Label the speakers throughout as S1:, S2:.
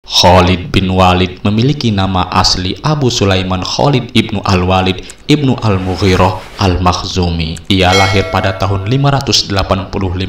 S1: Khalid bin Walid memiliki nama asli Abu Sulaiman Khalid ibnu Al-Walid ibnu Al-Mughirah Al-Makhzumi. Ia lahir pada tahun 585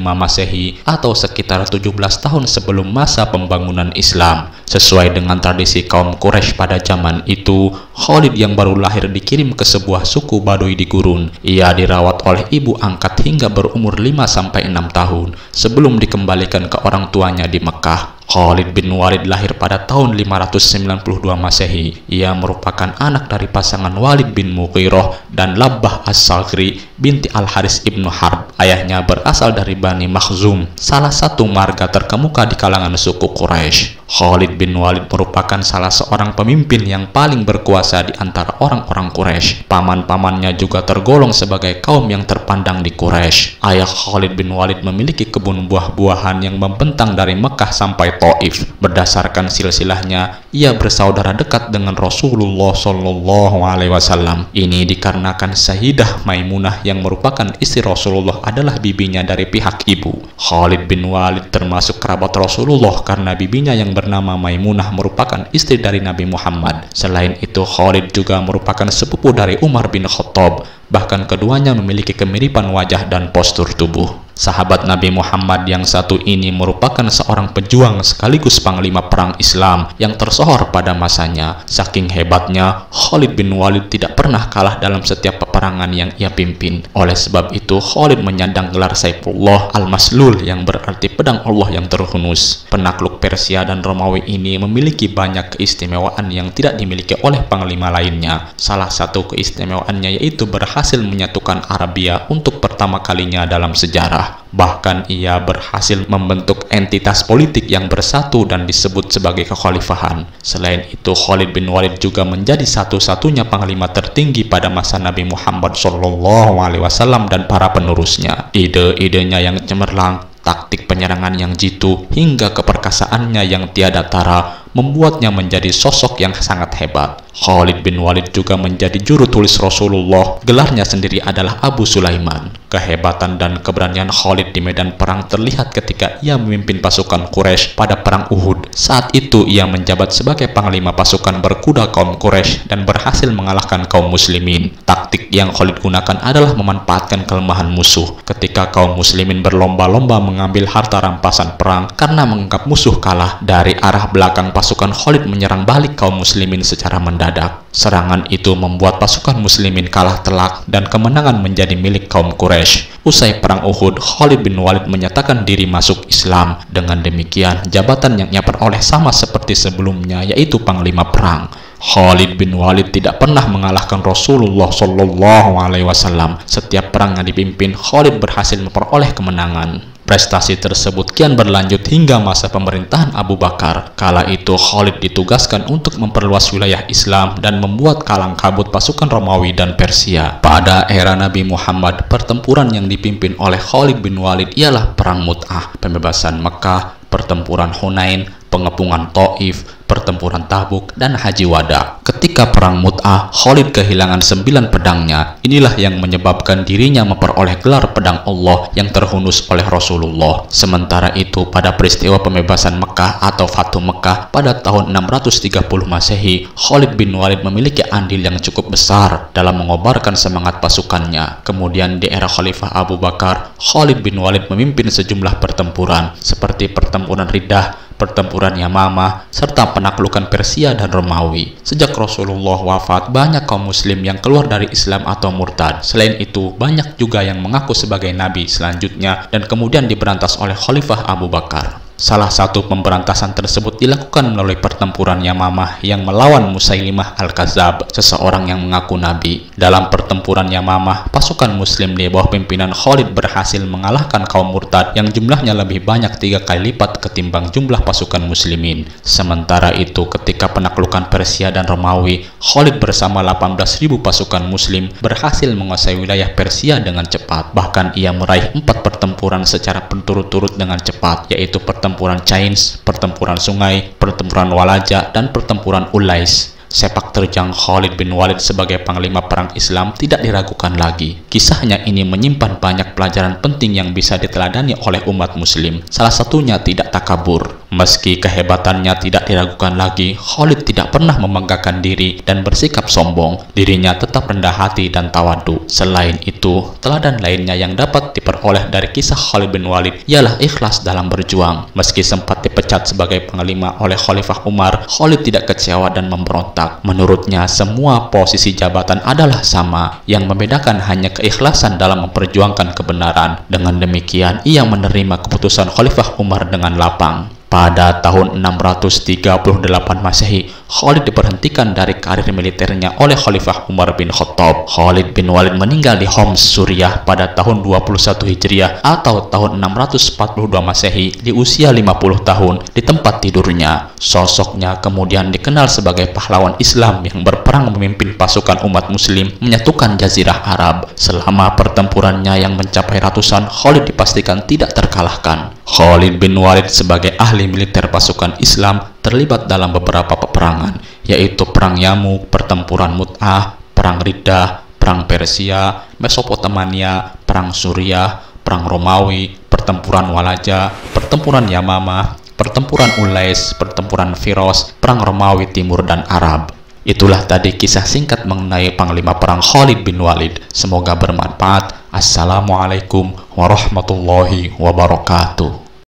S1: Masehi atau sekitar 17 tahun sebelum masa pembangunan Islam. Sesuai dengan tradisi kaum Quraisy pada zaman itu, Khalid yang baru lahir dikirim ke sebuah suku Baduy di gurun. Ia dirawat oleh ibu angkat hingga berumur 5-6 tahun sebelum dikembalikan ke orang tuanya di Mekah. Khalid bin Walid lahir pada tahun 592 Masehi. Ia merupakan anak dari pasangan Walid bin Mughirah dan Labbah As-Saghri binti Al-Haris ibnu Harb. Ayahnya berasal dari Bani Makhzum, salah satu marga terkemuka di kalangan suku Quraisy. Khalid bin Walid merupakan salah seorang pemimpin yang paling berkuasa di antara orang-orang Quraisy. Paman-pamannya juga tergolong sebagai kaum yang terpandang di Quraisy. Ayah Khalid bin Walid memiliki kebun buah-buahan yang membentang dari Mekah sampai Taif. Berdasarkan silsilahnya, ia bersaudara dekat dengan Rasulullah Shallallahu Alaihi Wasallam. Ini dikarenakan Sayyidah Maimunah yang merupakan istri Rasulullah adalah bibinya dari pihak ibu. Khalid bin Walid termasuk kerabat Rasulullah karena bibinya yang bernama Maimunah merupakan istri dari Nabi Muhammad. Selain itu, Khalid juga merupakan sepupu dari Umar bin Khattab. Bahkan keduanya memiliki kemiripan wajah dan postur tubuh. Sahabat Nabi Muhammad yang satu ini merupakan seorang pejuang sekaligus panglima perang Islam yang tersohor pada masanya. Saking hebatnya, Khalid bin Walid tidak pernah kalah dalam setiap peperangan yang ia pimpin. Oleh sebab itu, Khalid menyandang gelar Saifullah Al-Maslul yang berarti pedang Allah yang terhunus. Penakluk Persia dan Romawi ini memiliki banyak keistimewaan yang tidak dimiliki oleh panglima lainnya. Salah satu keistimewaannya yaitu berhasil menyatukan Arabia untuk pertama kalinya dalam sejarah. Bahkan ia berhasil membentuk entitas politik yang bersatu dan disebut sebagai kekhalifahan. Selain itu, Khalid bin Walid juga menjadi satu-satunya panglima tertinggi pada masa Nabi Muhammad SAW dan para penerusnya. Ide-idenya yang cemerlang, taktik penyerangan yang jitu, hingga keperkasaannya yang tiada tara membuatnya menjadi sosok yang sangat hebat. Khalid bin Walid juga menjadi juru tulis Rasulullah. Gelarnya sendiri adalah Abu Sulaiman. Kehebatan dan keberanian Khalid di medan perang terlihat ketika ia memimpin pasukan Quraisy pada perang Uhud. Saat itu ia menjabat sebagai panglima pasukan berkuda kaum Quraisy dan berhasil mengalahkan kaum muslimin. Taktik yang Khalid gunakan adalah memanfaatkan kelemahan musuh. Ketika kaum muslimin berlomba-lomba mengambil harta rampasan perang karena menganggap musuh kalah, dari arah belakang pasukan Khalid menyerang balik kaum muslimin secara mendadak. Serangan itu membuat pasukan muslimin kalah telak dan kemenangan menjadi milik kaum Quraisy. Usai perang Uhud, Khalid bin Walid menyatakan diri masuk Islam. Dengan demikian, jabatan yang ia peroleh sama seperti sebelumnya, yaitu panglima perang. Khalid bin Walid tidak pernah mengalahkan Rasulullah Shallallahu Alaihi Wasallam. Setiap perang yang dipimpin, Khalid berhasil memperoleh kemenangan. Prestasi tersebut kian berlanjut hingga masa pemerintahan Abu Bakar. Kala itu Khalid ditugaskan untuk memperluas wilayah Islam dan membuat kalang kabut pasukan Romawi dan Persia. Pada era Nabi Muhammad, pertempuran yang dipimpin oleh Khalid bin Walid ialah Perang Mut'ah, pembebasan Mekah, pertempuran Hunain, pengepungan Taif, pertempuran Tabuk, dan Haji Wada. Ketika perang Mut'ah, Khalid kehilangan 9 pedangnya. Inilah yang menyebabkan dirinya memperoleh gelar pedang Allah yang terhunus oleh Rasulullah. Sementara itu, pada peristiwa pembebasan Mekah atau Fatu Mekah pada tahun 630 Masehi, Khalid bin Walid memiliki andil yang cukup besar dalam mengobarkan semangat pasukannya. Kemudian di era Khalifah Abu Bakar, Khalid bin Walid memimpin sejumlah pertempuran seperti pertempuran Riddah, pertempuran Yamamah, serta penaklukan Persia dan Romawi. Sejak Rasulullah wafat, banyak kaum muslim yang keluar dari Islam atau murtad. Selain itu, banyak juga yang mengaku sebagai nabi selanjutnya dan kemudian diberantas oleh Khalifah Abu Bakar. Salah satu pemberantasan tersebut dilakukan melalui pertempuran Yamamah yang melawan Musailimah Al-Kadzab, seseorang yang mengaku nabi. Dalam pertempuran Yamamah, pasukan muslim di bawah pimpinan Khalid berhasil mengalahkan kaum murtad yang jumlahnya lebih banyak 3 kali lipat ketimbang jumlah pasukan muslimin. Sementara itu, ketika penaklukan Persia dan Romawi, Khalid bersama 18.000 pasukan muslim berhasil menguasai wilayah Persia dengan cepat. Bahkan ia meraih 4 pertempuran secara berturut-turut dengan cepat, yaitu pertempuran Cains, pertempuran Sungai, pertempuran Walaja, dan pertempuran Ulais. Sepak terjang Khalid bin Walid sebagai panglima perang Islam tidak diragukan lagi. Kisahnya ini menyimpan banyak pelajaran penting yang bisa diteladani oleh umat muslim. Salah satunya tidak takabur. Meski kehebatannya tidak diragukan lagi, Khalid tidak pernah membanggakan diri dan bersikap sombong. Dirinya tetap rendah hati dan tawadu. Selain itu, teladan lainnya yang dapat diperoleh dari kisah Khalid bin Walid ialah ikhlas dalam berjuang. Meski sempat dipecat sebagai panglima oleh Khalifah Umar, Khalid tidak kecewa dan memberontak. Menurutnya, semua posisi jabatan adalah sama. Yang membedakan hanya keikhlasan dalam memperjuangkan kebenaran. Dengan demikian, ia menerima keputusan Khalifah Umar dengan lapang. Pada tahun 638 Masehi, Khalid diberhentikan dari karir militernya oleh Khalifah Umar bin Khattab. Khalid bin Walid meninggal di Homs, Suriah pada tahun 21 Hijriah atau tahun 642 Masehi di usia 50 tahun di tempat tidurnya. Sosoknya kemudian dikenal sebagai pahlawan Islam yang berperang memimpin pasukan umat muslim menyatukan Jazirah Arab. Selama pertempurannya yang mencapai ratusan, Khalid dipastikan tidak terkalahkan. Khalid bin Walid sebagai ahli militer pasukan Islam terlibat dalam beberapa peperangan, yaitu Perang Yarmuk, Pertempuran Mu'tah, Perang Riddah, Perang Persia, Mesopotamia, Perang Suriah, Perang Romawi, Pertempuran Walaja, Pertempuran Yamamah, Pertempuran Ulais, Pertempuran Firos, Perang Romawi Timur dan Arab. Itulah tadi kisah singkat mengenai Panglima Perang Khalid bin Walid. Semoga bermanfaat. Assalamualaikum warahmatullahi wabarakatuh.